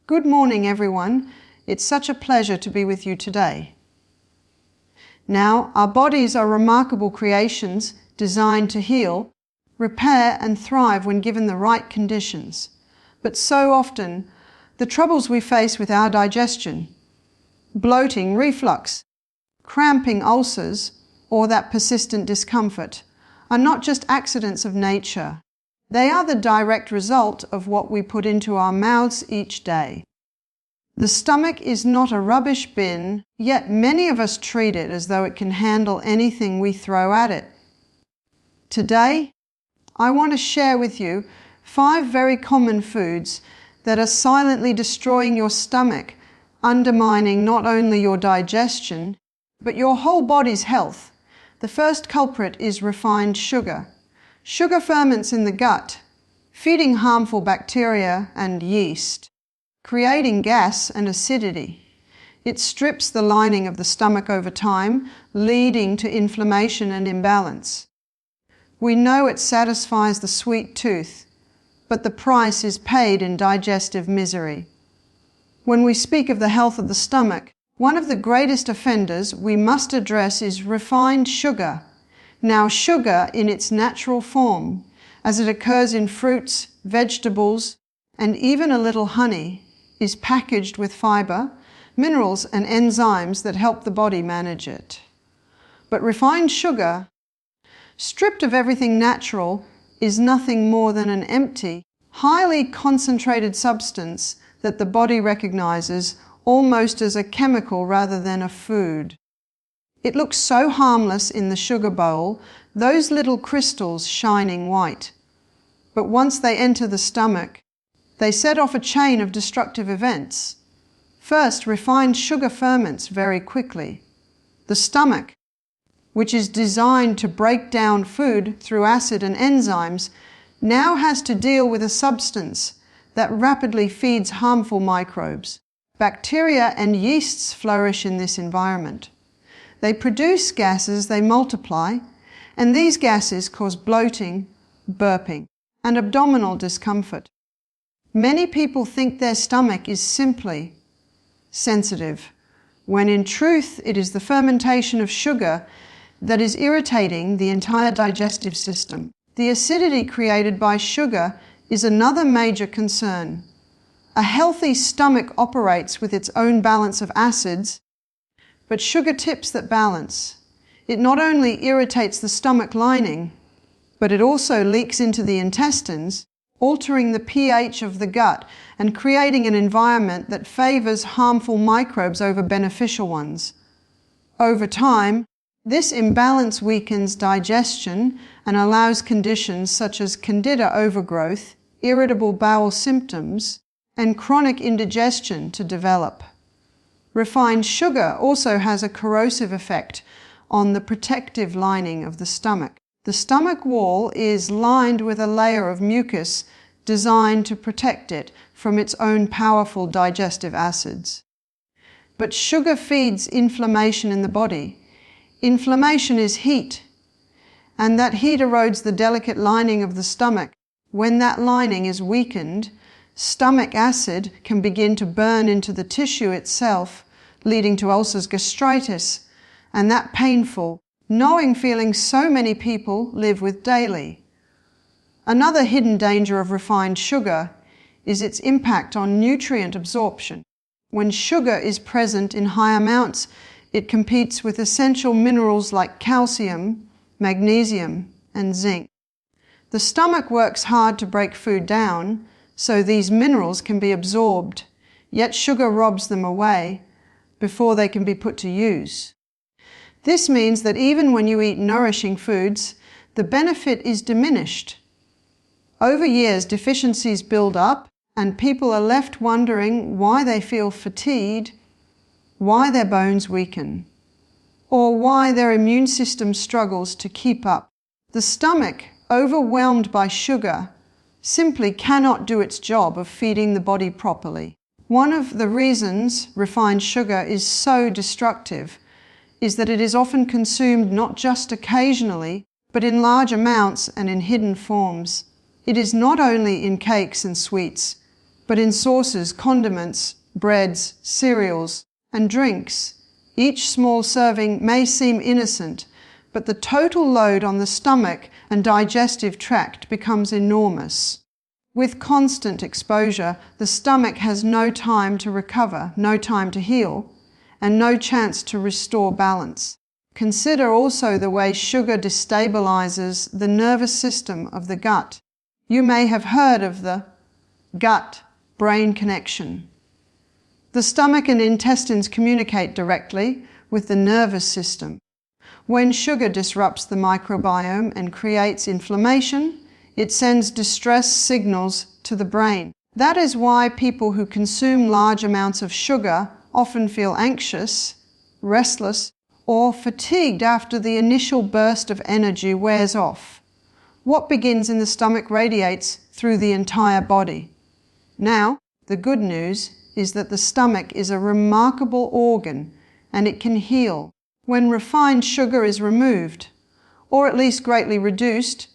Good morning, everyone. It's such a pleasure to be with you today. Now, our bodies are remarkable creations designed to heal, repair and thrive when given the right conditions. But so often, the troubles we face with our digestion, bloating, reflux, cramping ulcers, or that persistent discomfort, are not just accidents of nature. They are the direct result of what we put into our mouths each day. The stomach is not a rubbish bin, yet many of us treat it as though it can handle anything we throw at it. Today, I want to share with you 5 very common foods that are silently destroying your stomach, undermining not only your digestion, but your whole body's health. The first culprit is refined sugar. Sugar ferments in the gut, feeding harmful bacteria and yeast, creating gas and acidity. It strips the lining of the stomach over time, leading to inflammation and imbalance. We know it satisfies the sweet tooth, but the price is paid in digestive misery. When we speak of the health of the stomach, one of the greatest offenders we must address is refined sugar. Now, sugar in its natural form, as it occurs in fruits, vegetables, and even a little honey, is packaged with fiber, minerals, and enzymes that help the body manage it. But refined sugar, stripped of everything natural, is nothing more than an empty, highly concentrated substance that the body recognizes almost as a chemical rather than a food. It looks so harmless in the sugar bowl, those little crystals shining white. But once they enter the stomach, they set off a chain of destructive events. First, refined sugar ferments very quickly. The stomach, which is designed to break down food through acid and enzymes, now has to deal with a substance that rapidly feeds harmful microbes. Bacteria and yeasts flourish in this environment. They produce gases, they multiply, and these gases cause bloating, burping, and abdominal discomfort. Many people think their stomach is simply sensitive, when in truth it is the fermentation of sugar that is irritating the entire digestive system. The acidity created by sugar is another major concern. A healthy stomach operates with its own balance of acids, but sugar tips that balance. It not only irritates the stomach lining, but it also leaks into the intestines, altering the pH of the gut and creating an environment that favors harmful microbes over beneficial ones. Over time, this imbalance weakens digestion and allows conditions such as candida overgrowth, irritable bowel symptoms, and chronic indigestion to develop. Refined sugar also has a corrosive effect on the protective lining of the stomach. The stomach wall is lined with a layer of mucus designed to protect it from its own powerful digestive acids. But sugar feeds inflammation in the body. Inflammation is heat, and that heat erodes the delicate lining of the stomach. When that lining is weakened, stomach acid can begin to burn into the tissue itself, leading to ulcers, gastritis, and that painful, gnawing feeling so many people live with daily. Another hidden danger of refined sugar is its impact on nutrient absorption. When sugar is present in high amounts, it competes with essential minerals like calcium, magnesium, and zinc. The stomach works hard to break food down, so these minerals can be absorbed, yet sugar robs them away before they can be put to use. This means that even when you eat nourishing foods, the benefit is diminished. Over years, deficiencies build up, and people are left wondering why they feel fatigued, why their bones weaken, or why their immune system struggles to keep up. The stomach, overwhelmed by sugar, simply cannot do its job of feeding the body properly. One of the reasons refined sugar is so destructive is that it is often consumed not just occasionally, but in large amounts and in hidden forms. It is not only in cakes and sweets, but in sauces, condiments, breads, cereals, and drinks. Each small serving may seem innocent, but the total load on the stomach and digestive tract becomes enormous. With constant exposure, the stomach has no time to recover, no time to heal, and no chance to restore balance. Consider also the way sugar destabilizes the nervous system of the gut. You may have heard of the gut-brain connection. The stomach and intestines communicate directly with the nervous system. When sugar disrupts the microbiome and creates inflammation, it sends distress signals to the brain. That is why people who consume large amounts of sugar often feel anxious, restless, or fatigued after the initial burst of energy wears off. What begins in the stomach radiates through the entire body. Now, the good news is that the stomach is a remarkable organ and it can heal. When refined sugar is removed, or at least greatly reduced,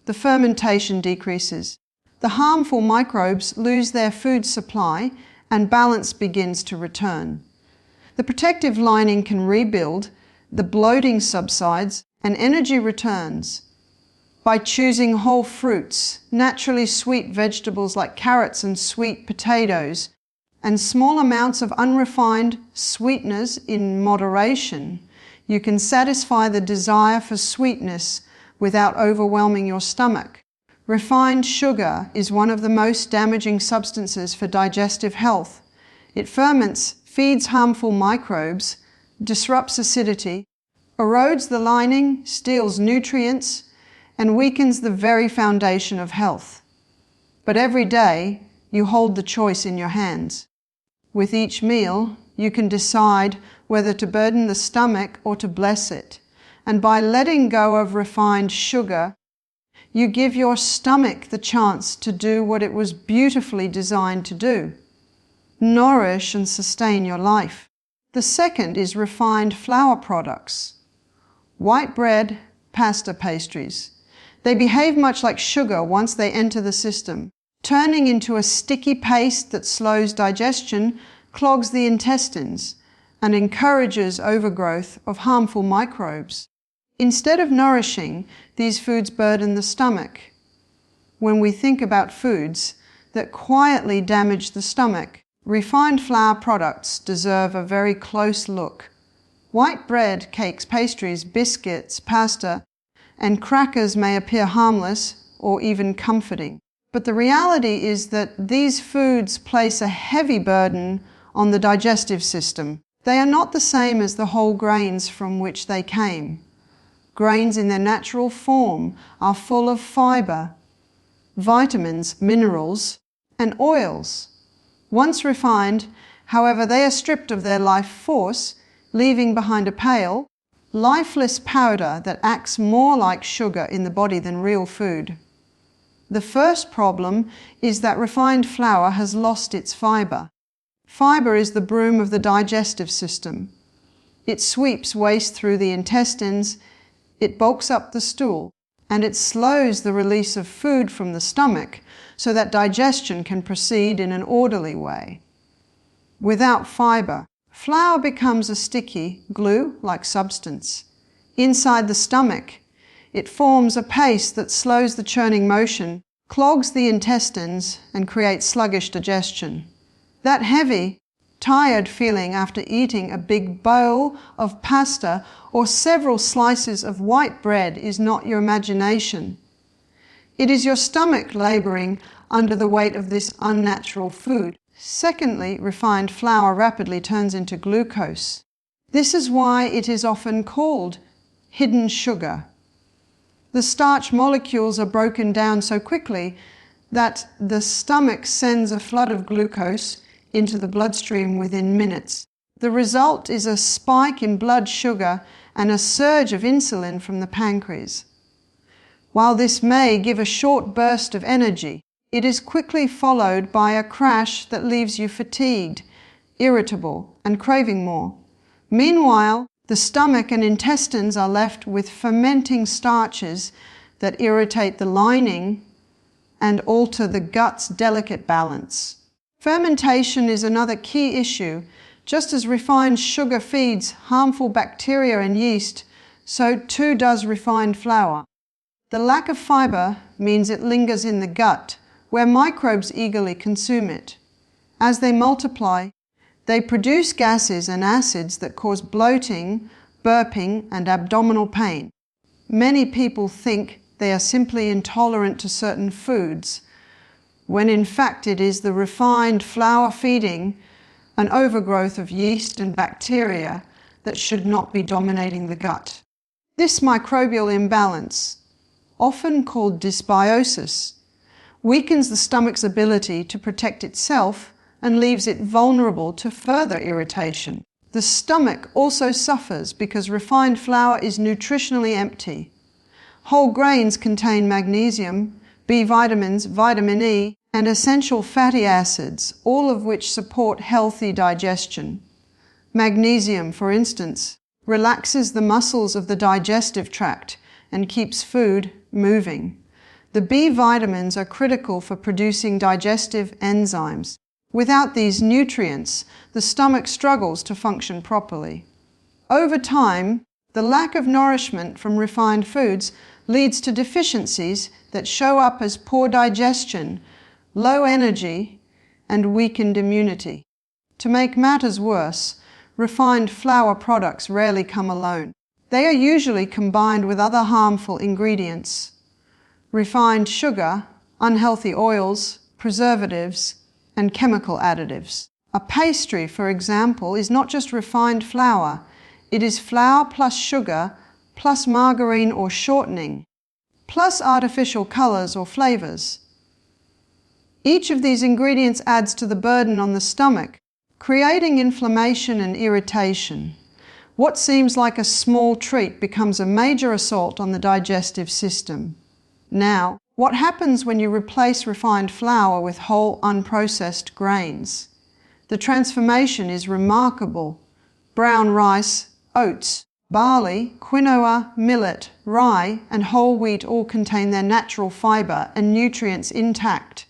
the fermentation decreases. The harmful microbes lose their food supply and balance begins to return. The protective lining can rebuild, the bloating subsides, and energy returns. By choosing whole fruits, naturally sweet vegetables like carrots and sweet potatoes, and small amounts of unrefined sweeteners in moderation, you can satisfy the desire for sweetness without overwhelming your stomach. Refined sugar is one of the most damaging substances for digestive health. It ferments, feeds harmful microbes, disrupts acidity, erodes the lining, steals nutrients, and weakens the very foundation of health. But every day, you hold the choice in your hands. With each meal, you can decide whether to burden the stomach or to bless it. And by letting go of refined sugar, you give your stomach the chance to do what it was beautifully designed to do: nourish and sustain your life. The second is refined flour products. White bread, pasta pastries. They behave much like sugar once they enter the system. Turning into a sticky paste that slows digestion, clogs the intestines, and encourages overgrowth of harmful microbes. Instead of nourishing, these foods burden the stomach. When we think about foods that quietly damage the stomach, refined flour products deserve a very close look. White bread, cakes, pastries, biscuits, pasta, and crackers may appear harmless or even comforting. But the reality is that these foods place a heavy burden on the digestive system. They are not the same as the whole grains from which they came. Grains in their natural form are full of fiber, vitamins, minerals, and oils. Once refined, however, they are stripped of their life force, leaving behind a pale, lifeless powder that acts more like sugar in the body than real food. The first problem is that refined flour has lost its fiber. Fiber is the broom of the digestive system. It sweeps waste through the intestines, it bulks up the stool, and it slows the release of food from the stomach so that digestion can proceed in an orderly way. Without fiber, flour becomes a sticky, glue-like substance. Inside the stomach, it forms a paste that slows the churning motion, clogs the intestines, and creates sluggish digestion. That heavy, tired feeling after eating a big bowl of pasta or several slices of white bread is not your imagination. It is your stomach laboring under the weight of this unnatural food. Secondly, refined flour rapidly turns into glucose. This is why it is often called hidden sugar. The starch molecules are broken down so quickly that the stomach sends a flood of glucose into the bloodstream within minutes. The result is a spike in blood sugar and a surge of insulin from the pancreas. While this may give a short burst of energy, it is quickly followed by a crash that leaves you fatigued, irritable, and craving more. Meanwhile, the stomach and intestines are left with fermenting starches that irritate the lining and alter the gut's delicate balance. Fermentation is another key issue. Just as refined sugar feeds harmful bacteria and yeast, so too does refined flour. The lack of fiber means it lingers in the gut, where microbes eagerly consume it. As they multiply, they produce gases and acids that cause bloating, burping, and abdominal pain. Many people think they are simply intolerant to certain foods, when in fact it is the refined flour feeding an overgrowth of yeast and bacteria that should not be dominating the gut. This microbial imbalance, often called dysbiosis, weakens the stomach's ability to protect itself and leaves it vulnerable to further irritation. The stomach also suffers because refined flour is nutritionally empty. Whole grains contain magnesium, B vitamins, vitamin E, and essential fatty acids, all of which support healthy digestion. Magnesium, for instance, relaxes the muscles of the digestive tract and keeps food moving. The B vitamins are critical for producing digestive enzymes. Without these nutrients, the stomach struggles to function properly. Over time, the lack of nourishment from refined foods leads to deficiencies that show up as poor digestion, low energy, and weakened immunity. To make matters worse, refined flour products rarely come alone. They are usually combined with other harmful ingredients: refined sugar, unhealthy oils, preservatives, and chemical additives. A pastry, for example, is not just refined flour. It is flour plus sugar, plus margarine or shortening, plus artificial colors or flavors. Each of these ingredients adds to the burden on the stomach, creating inflammation and irritation. What seems like a small treat becomes a major assault on the digestive system. Now, what happens when you replace refined flour with whole, unprocessed grains? The transformation is remarkable. Brown rice, oats, barley, quinoa, millet, rye, and whole wheat all contain their natural fiber and nutrients intact.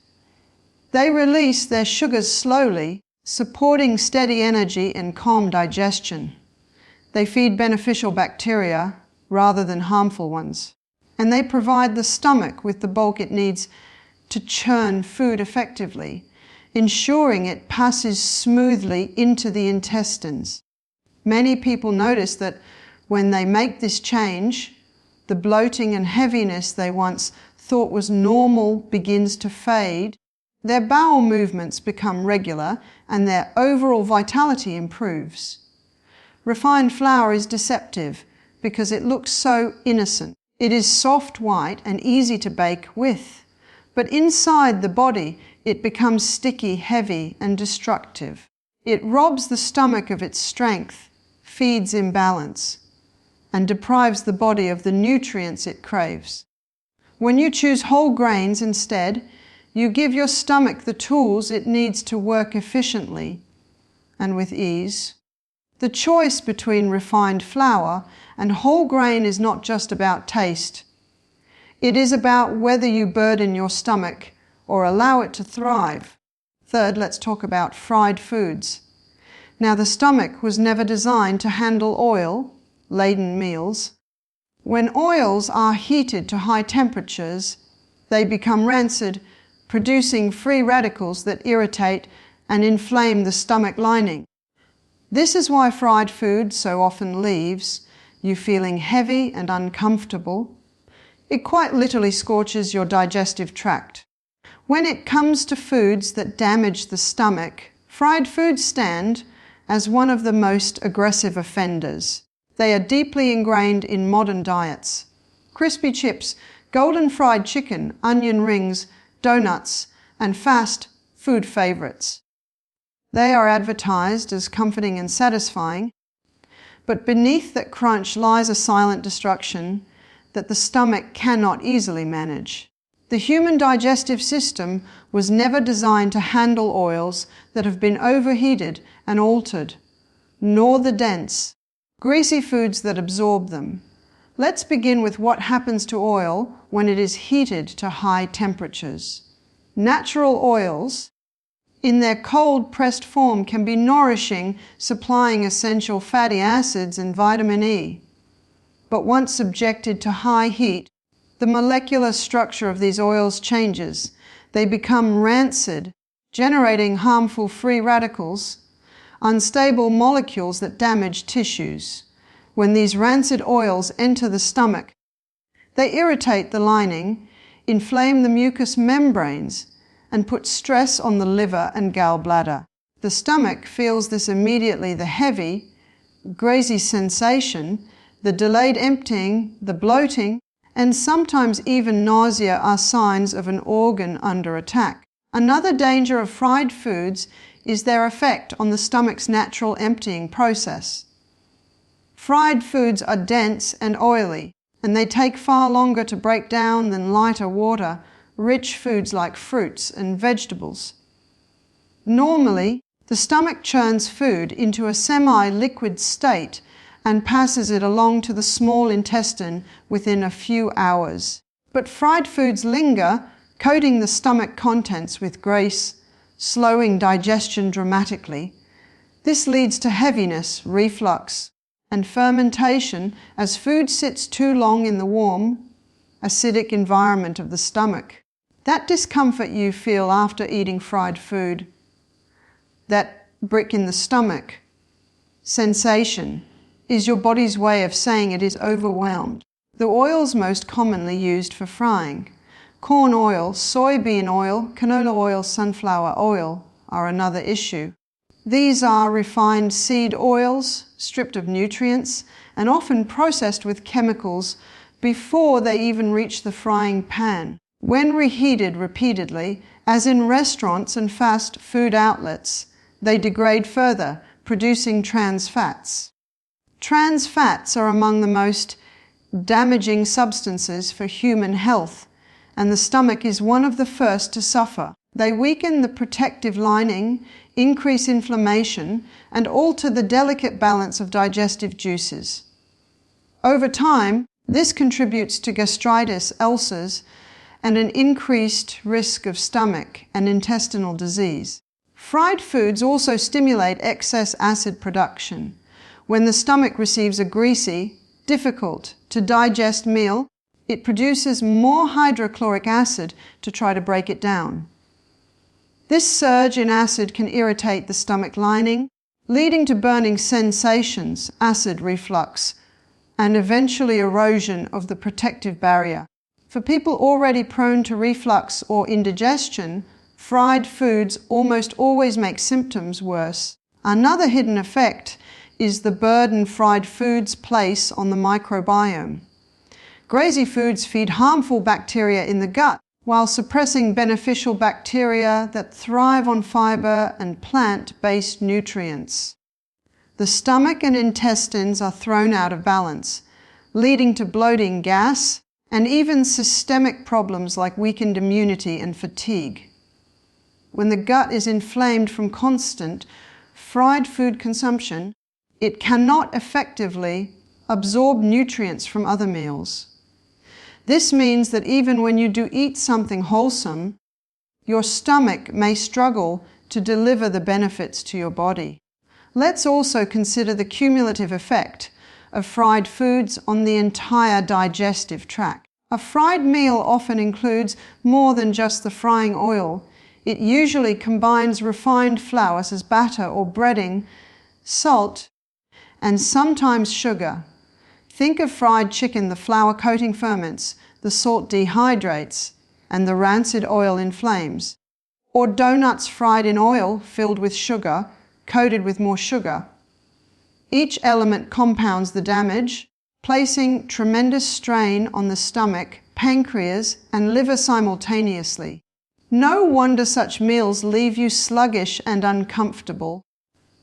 They release their sugars slowly, supporting steady energy and calm digestion. They feed beneficial bacteria rather than harmful ones. And they provide the stomach with the bulk it needs to churn food effectively, ensuring it passes smoothly into the intestines. Many people notice that when they make this change, the bloating and heaviness they once thought was normal begins to fade, their bowel movements become regular, and their overall vitality improves. Refined flour is deceptive because it looks so innocent. It is soft white and easy to bake with, but inside the body it becomes sticky, heavy, and destructive. It robs the stomach of its strength, feeds imbalance, and deprives the body of the nutrients it craves. When you choose whole grains instead, you give your stomach the tools it needs to work efficiently and with ease. The choice between refined flour and whole grain is not just about taste. It is about whether you burden your stomach or allow it to thrive. Third, let's talk about fried foods. Now, the stomach was never designed to handle oil-laden meals. When oils are heated to high temperatures, they become rancid, producing free radicals that irritate and inflame the stomach lining. This is why fried food so often leaves you feeling heavy and uncomfortable. It quite literally scorches your digestive tract. When it comes to foods that damage the stomach, fried foods stand as one of the most aggressive offenders. They are deeply ingrained in modern diets. Crispy chips, golden fried chicken, onion rings, donuts, and fast food favorites. They are advertised as comforting and satisfying, but beneath that crunch lies a silent destruction that the stomach cannot easily manage. The human digestive system was never designed to handle oils that have been overheated and altered, nor the dense, greasy foods that absorb them. Let's begin with what happens to oil when it is heated to high temperatures. Natural oils, in their cold pressed form can be nourishing, supplying essential fatty acids and vitamin E. But once subjected to high heat, the molecular structure of these oils changes. They become rancid, generating harmful free radicals, unstable molecules that damage tissues. When these rancid oils enter the stomach, they irritate the lining, inflame the mucous membranes, and put stress on the liver and gallbladder. The stomach feels this immediately. The heavy, grazy sensation, the delayed emptying, the bloating, and sometimes even nausea are signs of an organ under attack. Another danger of fried foods is their effect on the stomach's natural emptying process. Fried foods are dense and oily, and they take far longer to break down than lighter water, rich foods like fruits and vegetables. Normally, the stomach churns food into a semi-liquid state and passes it along to the small intestine within a few hours. But fried foods linger, coating the stomach contents with grease, slowing digestion dramatically. This leads to heaviness, reflux, and fermentation as food sits too long in the warm, acidic environment of the stomach. That discomfort you feel after eating fried food, that brick in the stomach sensation, is your body's way of saying it is overwhelmed. The oils most commonly used for frying: corn oil, soybean oil, canola oil, sunflower oil are another issue. These are refined seed oils, stripped of nutrients, and often processed with chemicals before they even reach the frying pan. When reheated repeatedly, as in restaurants and fast food outlets, they degrade further, producing trans fats. Trans fats are among the most damaging substances for human health, and the stomach is one of the first to suffer. They weaken the protective lining, increase inflammation, and alter the delicate balance of digestive juices. Over time, this contributes to gastritis, ulcers, and an increased risk of stomach and intestinal disease. Fried foods also stimulate excess acid production. When the stomach receives a greasy, difficult to digest meal, it produces more hydrochloric acid to try to break it down. This surge in acid can irritate the stomach lining, leading to burning sensations, acid reflux, and eventually erosion of the protective barrier. For people already prone to reflux or indigestion, fried foods almost always make symptoms worse. Another hidden effect is the burden fried foods place on the microbiome. Grazy foods feed harmful bacteria in the gut while suppressing beneficial bacteria that thrive on fiber and plant-based nutrients. The stomach and intestines are thrown out of balance, leading to bloating, gas, and even systemic problems like weakened immunity and fatigue. When the gut is inflamed from constant fried food consumption, it cannot effectively absorb nutrients from other meals. This means that even when you do eat something wholesome, your stomach may struggle to deliver the benefits to your body. Let's also consider the cumulative effect of fried foods on the entire digestive tract. A fried meal often includes more than just the frying oil. It usually combines refined flours as batter or breading, salt, and sometimes sugar. Think of fried chicken. The flour coating ferments, the salt dehydrates, and the rancid oil inflames. Or donuts fried in oil filled with sugar, coated with more sugar. Each element compounds the damage, placing tremendous strain on the stomach, pancreas, and liver simultaneously. No wonder such meals leave you sluggish and uncomfortable.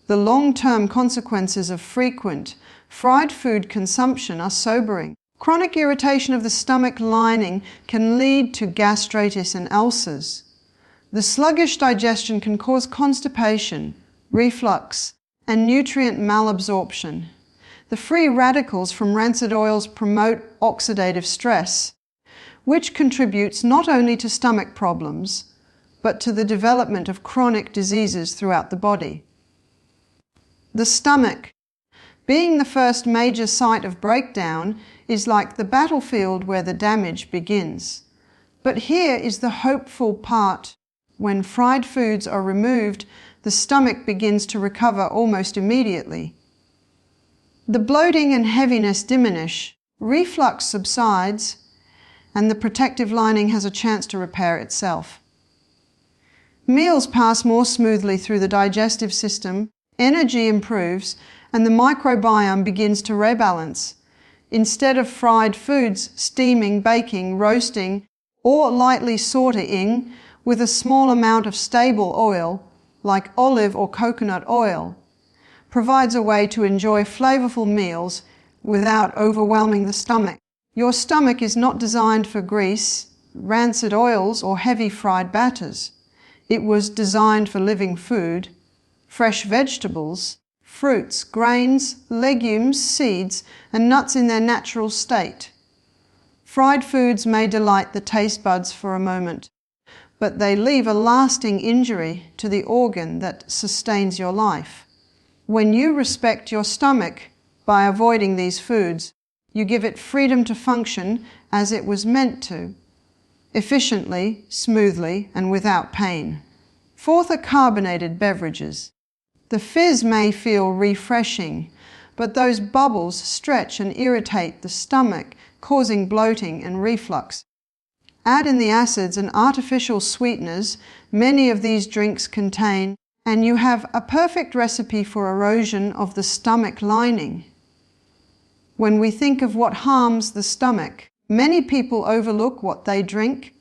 The long-term consequences of frequent fried food consumption are sobering. Chronic irritation of the stomach lining can lead to gastritis and ulcers. The sluggish digestion can cause constipation, reflux, and nutrient malabsorption. The free radicals from rancid oils promote oxidative stress, which contributes not only to stomach problems, but to the development of chronic diseases throughout the body. The stomach, being the first major site of breakdown, is like the battlefield where the damage begins. But here is the hopeful part. When fried foods are removed, the stomach begins to recover almost immediately. The bloating and heaviness diminish, reflux subsides, and the protective lining has a chance to repair itself. Meals pass more smoothly through the digestive system, energy improves, and the microbiome begins to rebalance. Instead of fried foods, steaming, baking, roasting, or lightly sautéing with a small amount of stable oil, like olive or coconut oil, provides a way to enjoy flavorful meals without overwhelming the stomach. Your stomach is not designed for grease, rancid oils, or heavy fried batters. It was designed for living food, fresh vegetables, fruits, grains, legumes, seeds, and nuts in their natural state. Fried foods may delight the taste buds for a moment, but they leave a lasting injury to the organ that sustains your life. When you respect your stomach by avoiding these foods, you give it freedom to function as it was meant to, efficiently, smoothly, and without pain. Fourth are carbonated beverages. The fizz may feel refreshing, but those bubbles stretch and irritate the stomach, causing bloating and reflux. Add in the acids and artificial sweeteners many of these drinks contain, and you have a perfect recipe for erosion of the stomach lining. When we think of what harms the stomach, many people overlook what they drink.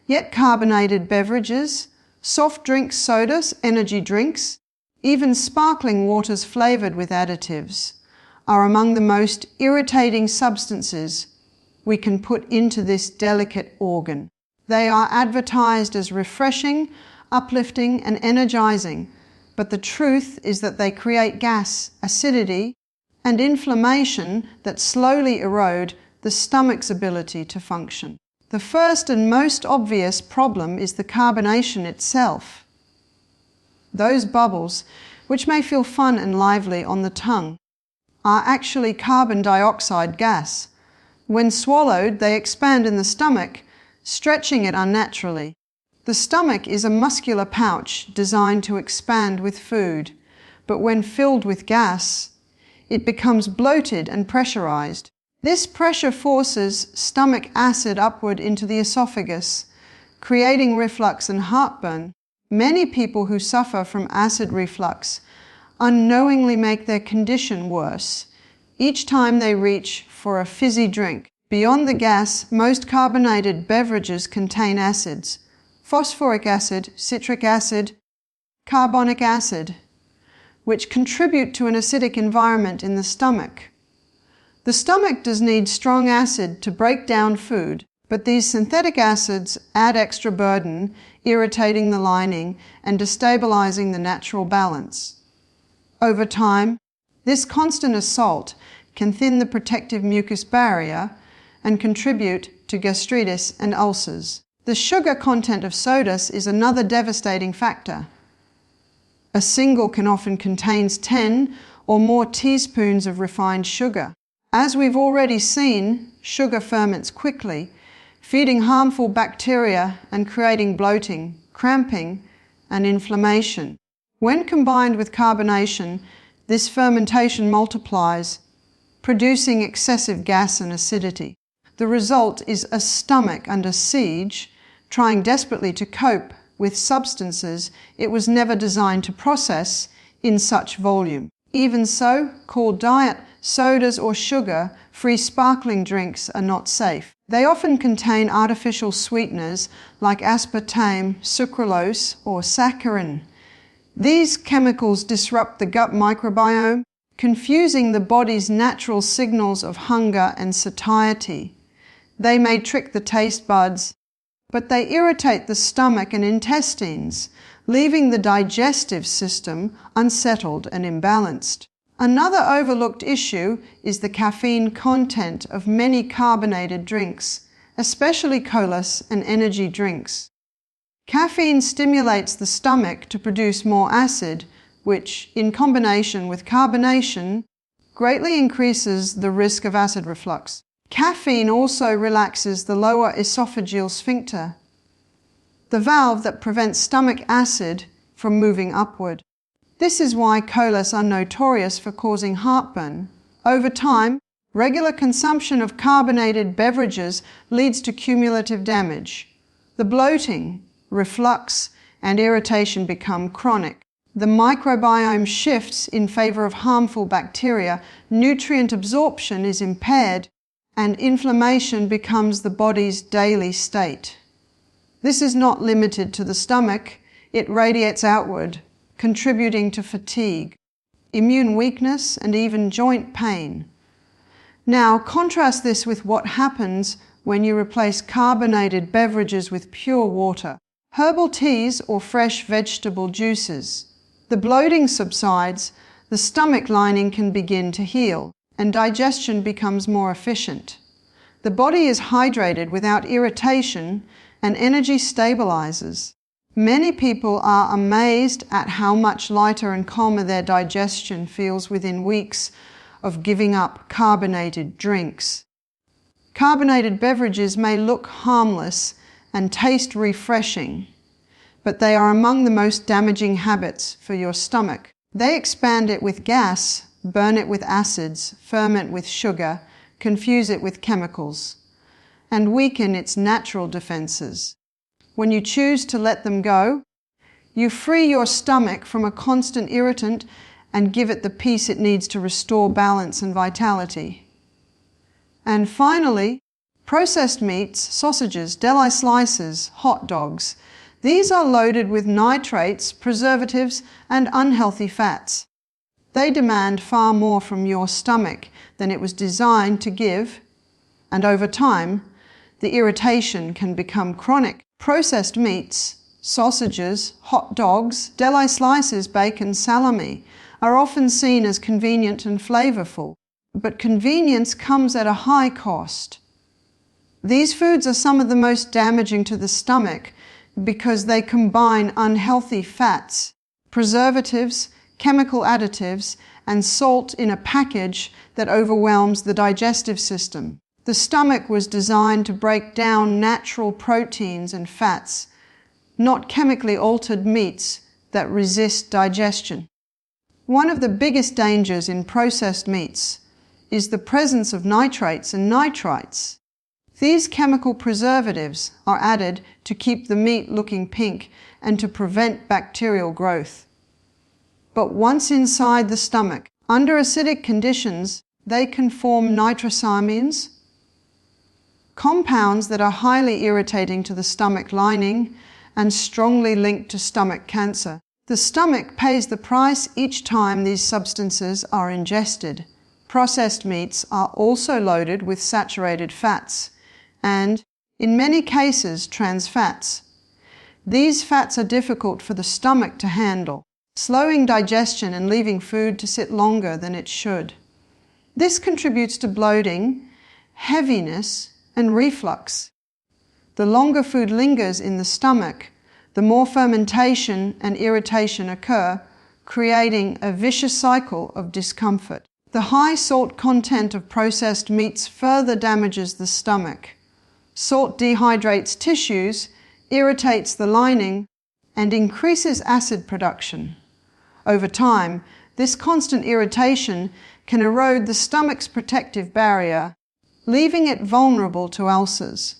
Yet carbonated beverages, soft drinks, sodas, energy drinks, even sparkling waters flavored with additives, are among the most irritating substances we can put into this delicate organ. They are advertised as refreshing, uplifting, and energizing, but the truth is that they create gas, acidity, and inflammation that slowly erode the stomach's ability to function. The first and most obvious problem is the carbonation itself. Those bubbles, which may feel fun and lively on the tongue, are actually carbon dioxide gas. When swallowed, they expand in the stomach, stretching it unnaturally. The stomach is a muscular pouch designed to expand with food, but when filled with gas, it becomes bloated and pressurized. This pressure forces stomach acid upward into the esophagus, creating reflux and heartburn. Many people who suffer from acid reflux unknowingly make their condition worse each time they reach for a fizzy drink. Beyond the gas, most carbonated beverages contain acids: phosphoric acid, citric acid, carbonic acid, which contribute to an acidic environment in the stomach. The stomach does need strong acid to break down food, but these synthetic acids add extra burden, irritating the lining and destabilizing the natural balance. Over time, this constant assault can thin the protective mucus barrier and contribute to gastritis and ulcers. The sugar content of sodas is another devastating factor. A single can often contain 10 or more teaspoons of refined sugar. As we've already seen, sugar ferments quickly, feeding harmful bacteria and creating bloating, cramping, and inflammation. When combined with carbonation, this fermentation multiplies, producing excessive gas and acidity. The result is a stomach under siege, trying desperately to cope with substances it was never designed to process in such volume. Even so, called diet sodas or sugar-free sparkling drinks are not safe. They often contain artificial sweeteners like aspartame, sucralose, or saccharin. These chemicals disrupt the gut microbiome, confusing the body's natural signals of hunger and satiety. They may trick the taste buds, but they irritate the stomach and intestines, leaving the digestive system unsettled and imbalanced. Another overlooked issue is the caffeine content of many carbonated drinks, especially colas and energy drinks. Caffeine stimulates the stomach to produce more acid, which, in combination with carbonation, greatly increases the risk of acid reflux. Caffeine also relaxes the lower esophageal sphincter, the valve that prevents stomach acid from moving upward. This is why colas are notorious for causing heartburn. Over time, regular consumption of carbonated beverages leads to cumulative damage. The bloating, reflux, and irritation become chronic. The microbiome shifts in favor of harmful bacteria, nutrient absorption is impaired, and inflammation becomes the body's daily state. This is not limited to the stomach, it radiates outward, contributing to fatigue, immune weakness, and even joint pain. Now, contrast this with what happens when you replace carbonated beverages with pure water, herbal teas, or fresh vegetable juices. The bloating subsides, the stomach lining can begin to heal, and digestion becomes more efficient. The body is hydrated without irritation, and energy stabilizes. Many people are amazed at how much lighter and calmer their digestion feels within weeks of giving up carbonated drinks. Carbonated beverages may look harmless and taste refreshing, but they are among the most damaging habits for your stomach. They expand it with gas, burn it with acids, ferment with sugar, confuse it with chemicals, and weaken its natural defenses. When you choose to let them go, you free your stomach from a constant irritant and give it the peace it needs to restore balance and vitality. And finally, processed meats, sausages, deli slices, hot dogs. These are loaded with nitrates, preservatives, and unhealthy fats. They demand far more from your stomach than it was designed to give, and over time, the irritation can become chronic. Processed meats, sausages, hot dogs, deli slices, bacon, salami are often seen as convenient and flavorful, but convenience comes at a high cost. These foods are some of the most damaging to the stomach because they combine unhealthy fats, preservatives, chemical additives, and salt in a package that overwhelms the digestive system. The stomach was designed to break down natural proteins and fats, not chemically altered meats that resist digestion. One of the biggest dangers in processed meats is the presence of nitrates and nitrites. These chemical preservatives are added to keep the meat looking pink and to prevent bacterial growth. But once inside the stomach, under acidic conditions, they can form nitrosamines, compounds that are highly irritating to the stomach lining and strongly linked to stomach cancer. The stomach pays the price each time these substances are ingested. Processed meats are also loaded with saturated fats and, in many cases, trans fats. These fats are difficult for the stomach to handle, slowing digestion and leaving food to sit longer than it should. This contributes to bloating, heaviness, and reflux. The longer food lingers in the stomach, the more fermentation and irritation occur, creating a vicious cycle of discomfort. The high salt content of processed meats further damages the stomach. Salt dehydrates tissues, irritates the lining, and increases acid production. Over time, this constant irritation can erode the stomach's protective barrier, leaving it vulnerable to ulcers.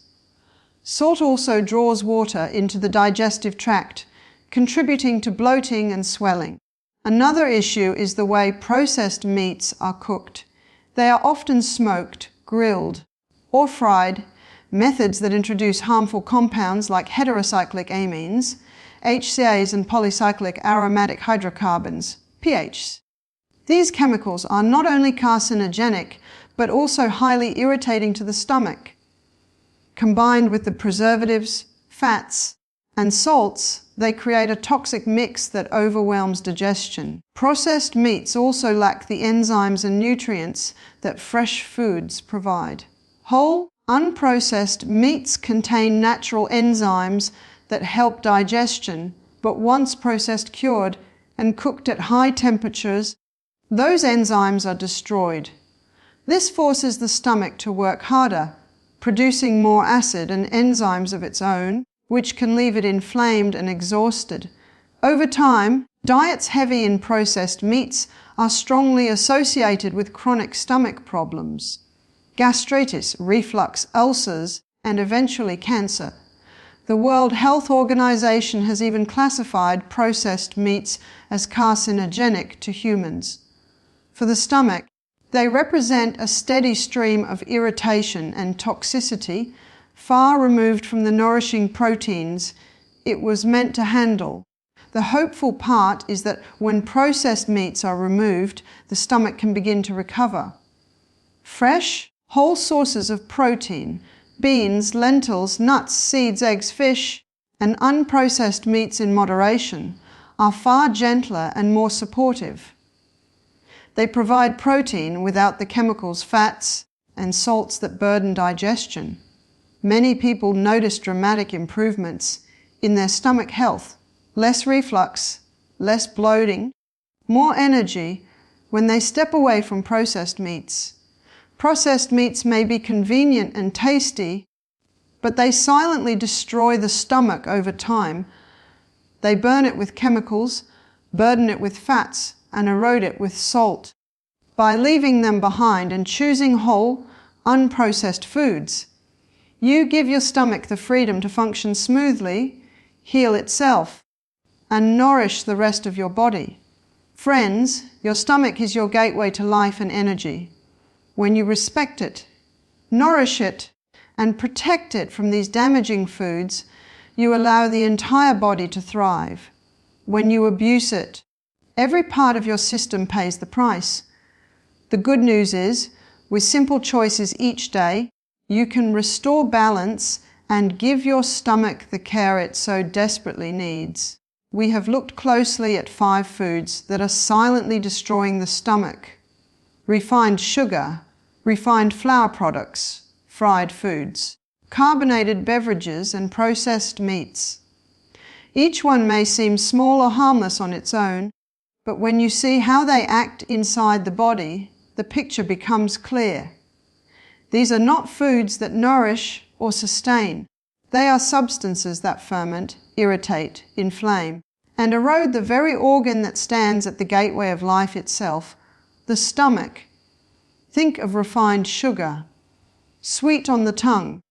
Salt also draws water into the digestive tract, contributing to bloating and swelling. Another issue is the way processed meats are cooked. They are often smoked, grilled, or fried, methods that introduce harmful compounds like heterocyclic amines, HCAs, and polycyclic aromatic hydrocarbons, PHs. These chemicals are not only carcinogenic, but also highly irritating to the stomach. Combined with the preservatives, fats, and salts, they create a toxic mix that overwhelms digestion. Processed meats also lack the enzymes and nutrients that fresh foods provide. Whole, unprocessed meats contain natural enzymes that help digestion, but once processed cured and cooked at high temperatures, those enzymes are destroyed. This forces the stomach to work harder, producing more acid and enzymes of its own, which can leave it inflamed and exhausted. Over time, diets heavy in processed meats are strongly associated with chronic stomach problems, gastritis, reflux, ulcers, and eventually cancer. The World Health Organization has even classified processed meats as carcinogenic to humans. For the stomach, they represent a steady stream of irritation and toxicity, far removed from the nourishing proteins it was meant to handle. The hopeful part is that when processed meats are removed, the stomach can begin to recover. Fresh, whole sources of protein, beans, lentils, nuts, seeds, eggs, fish, and unprocessed meats in moderation are far gentler and more supportive. They provide protein without the chemicals, fats, and salts that burden digestion. Many people notice dramatic improvements in their stomach health, less reflux, less bloating, more energy when they step away from processed meats. Processed meats may be convenient and tasty, but they silently destroy the stomach over time. They burn it with chemicals, burden it with fats, and erode it with salt. By leaving them behind and choosing whole, unprocessed foods, you give your stomach the freedom to function smoothly, heal itself, and nourish the rest of your body. Friends, your stomach is your gateway to life and energy. When you respect it, nourish it, and protect it from these damaging foods, you allow the entire body to thrive. When you abuse it, every part of your system pays the price. The good news is, with simple choices each day, you can restore balance and give your stomach the care it so desperately needs. We have looked closely at 5 foods that are silently destroying the stomach: refined sugar, refined flour products, fried foods, carbonated beverages, and processed meats. Each one may seem small or harmless on its own, but when you see how they act inside the body, the picture becomes clear. These are not foods that nourish or sustain. They are substances that ferment, irritate, inflame, and erode the very organ that stands at the gateway of life itself, the stomach. Think of refined sugar, sweet on the tongue,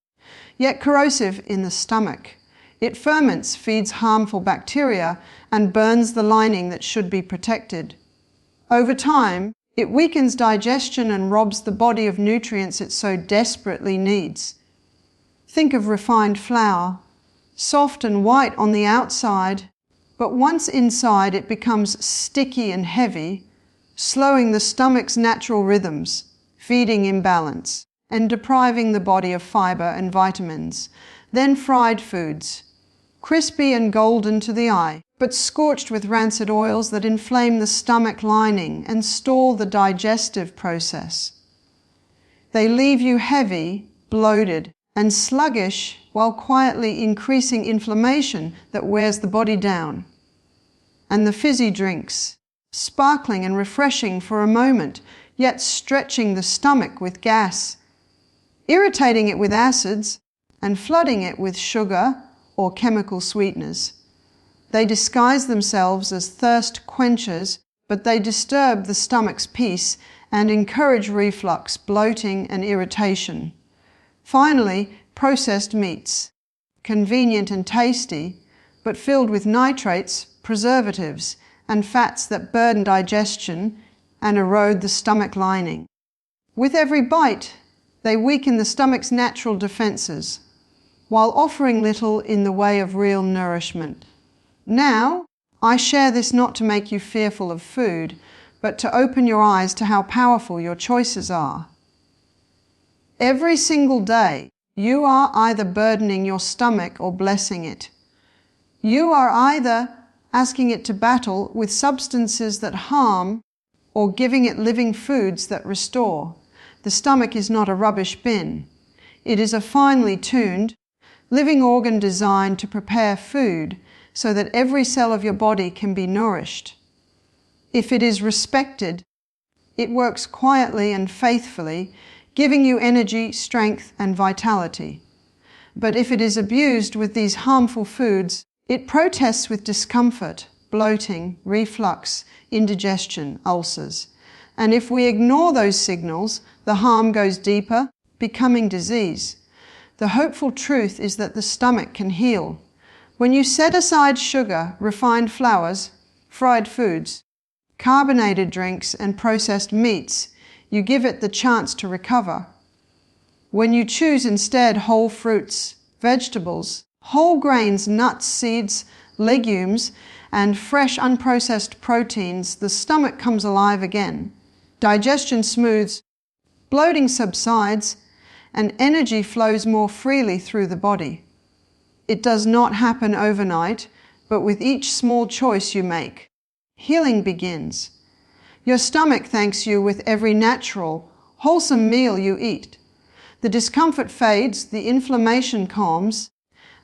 yet corrosive in the stomach. It ferments, feeds harmful bacteria, and burns the lining that should be protected. Over time, it weakens digestion and robs the body of nutrients it so desperately needs. Think of refined flour, soft and white on the outside, but once inside it becomes sticky and heavy, slowing the stomach's natural rhythms, feeding imbalance, and depriving the body of fiber and vitamins. Then fried foods, crispy and golden to the eye, but scorched with rancid oils that inflame the stomach lining and stall the digestive process. They leave you heavy, bloated, and sluggish while quietly increasing inflammation that wears the body down. And the fizzy drinks, sparkling and refreshing for a moment, yet stretching the stomach with gas, irritating it with acids, and flooding it with sugar or chemical sweeteners. They disguise themselves as thirst quenchers, but they disturb the stomach's peace and encourage reflux, bloating, and irritation. Finally, processed meats, convenient and tasty, but filled with nitrates, preservatives, and fats that burden digestion and erode the stomach lining. With every bite, they weaken the stomach's natural defenses, while offering little in the way of real nourishment. Now, I share this not to make you fearful of food, but to open your eyes to how powerful your choices are. Every single day, you are either burdening your stomach or blessing it. You are either asking it to battle with substances that harm or giving it living foods that restore. The stomach is not a rubbish bin. It is a finely tuned, living organ designed to prepare food so that every cell of your body can be nourished. If it is respected, it works quietly and faithfully, giving you energy, strength, and vitality. But if it is abused with these harmful foods, it protests with discomfort, bloating, reflux, indigestion, ulcers. And if we ignore those signals, the harm goes deeper, becoming disease. The hopeful truth is that the stomach can heal. When you set aside sugar, refined flours, fried foods, carbonated drinks, and processed meats, you give it the chance to recover. When you choose instead whole fruits, vegetables, whole grains, nuts, seeds, legumes, and fresh unprocessed proteins, the stomach comes alive again. Digestion smooths, bloating subsides, and energy flows more freely through the body. It does not happen overnight, but with each small choice you make, healing begins. Your stomach thanks you with every natural, wholesome meal you eat. The discomfort fades, the inflammation calms,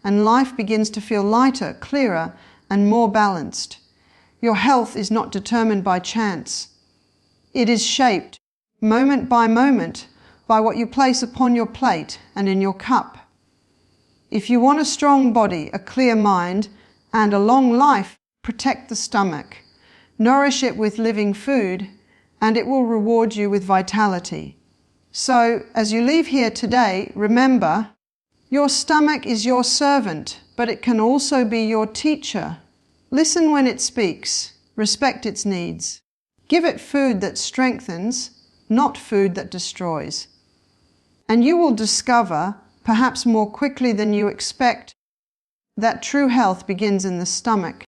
and life begins to feel lighter, clearer, and more balanced. Your health is not determined by chance. It is shaped, moment by moment, by what you place upon your plate and in your cup. If you want a strong body, a clear mind, and a long life, protect the stomach. Nourish it with living food, and it will reward you with vitality. So, as you leave here today, remember, your stomach is your servant, but it can also be your teacher. Listen when it speaks. Respect its needs. Give it food that strengthens, not food that destroys. And you will discover, perhaps more quickly than you expect, that true health begins in the stomach.